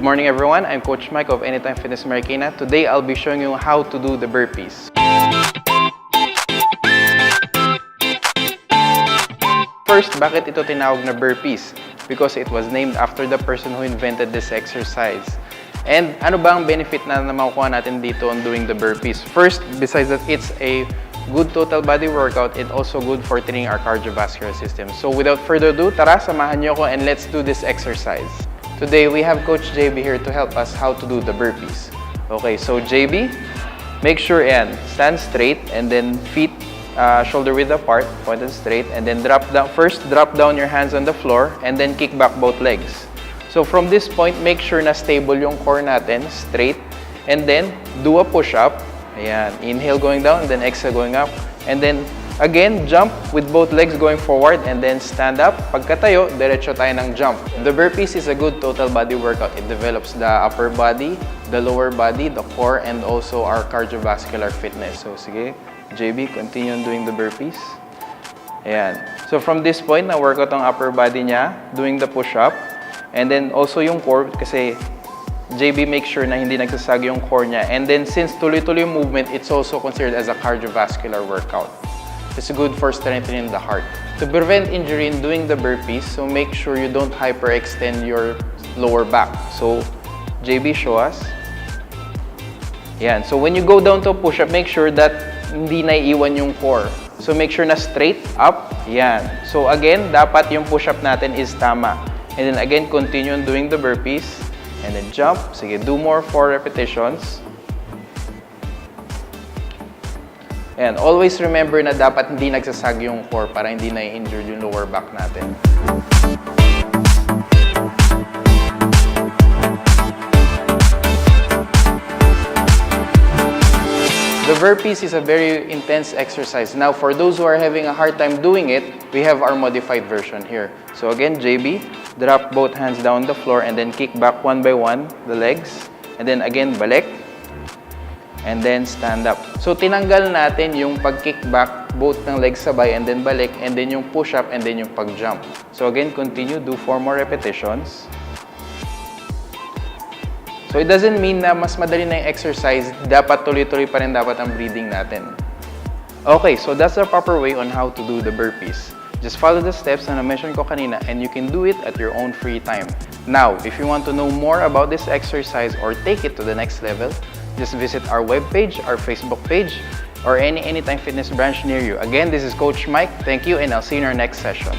morning everyone, I'm Coach Mike of Anytime Fitness Marikina. Today I'll be showing you how to do the burpees. First, bakit ito tinawag na burpees? Because it was named after the person who invented this exercise. And ano ba ang benefit na makukuha natin dito on doing the burpees? First, besides that it's a good total body workout, it's also good for training our cardiovascular system. So without further ado, tara, samahan niyo ako and let's do this exercise. Today, we have Coach JB here to help us how to do the burpees. Okay, so JB, make sure stand straight and then feet shoulder width apart, pointed straight, and then drop down. First, drop down your hands on the floor and then kick back both legs. So from this point, make sure na stable yung core natin, straight, and then do a push-up. Ayan, inhale going down, and then exhale going up, and then again, jump with both legs going forward and then stand up. Pagkatayo, diretso tayo ng jump. The burpees is a good total body workout. It develops the upper body, the lower body, the core, and also our cardiovascular fitness. So, sige, JB, continue on doing the burpees. Ayan. So, from this point, na-workout ang upper body niya, doing the push-up. And then, also yung core, kasi JB make sure na hindi nagsasag yung core niya. And then, since tuloy-tuloy yung movement, it's also considered as a cardiovascular workout. It's good for strengthening the heart. To prevent injury in doing the burpees, so make sure you don't hyperextend your lower back. So, JB, show us. Yan. So, when you go down to a push-up, make sure that hindi naiiwan yung core. So, make sure na straight up. Yan. So, again, dapat yung push-up natin is tama. And then, again, continue on doing the burpees. And then, jump. Sige, do more 4 repetitions. And always remember na dapat hindi nagsasag yung core para hindi na-injured yung lower back natin. The burpees is a very intense exercise. Now, for those who are having a hard time doing it, we have our modified version here. So again, JB, drop both hands down the floor and then kick back one by one the legs. And then again, balik. And then stand up. So, tinanggal natin yung pag-kick back, both ng legs sabay, and then balik, and then yung push-up, and then yung pag-jump. So, again, continue. Do 4 more repetitions. So, it doesn't mean na mas madali na yung exercise. Dapat tuloy-tuloy pa rin dapat ang breathing natin. Okay, so that's the proper way on how to do the burpees. Just follow the steps na na-mention ko kanina, and you can do it at your own free time. Now, if you want to know more about this exercise or take it to the next level, just visit our webpage, our Facebook page, or any Anytime Fitness branch near you. Again, this is Coach Mike. Thank you, and I'll see you in our next session.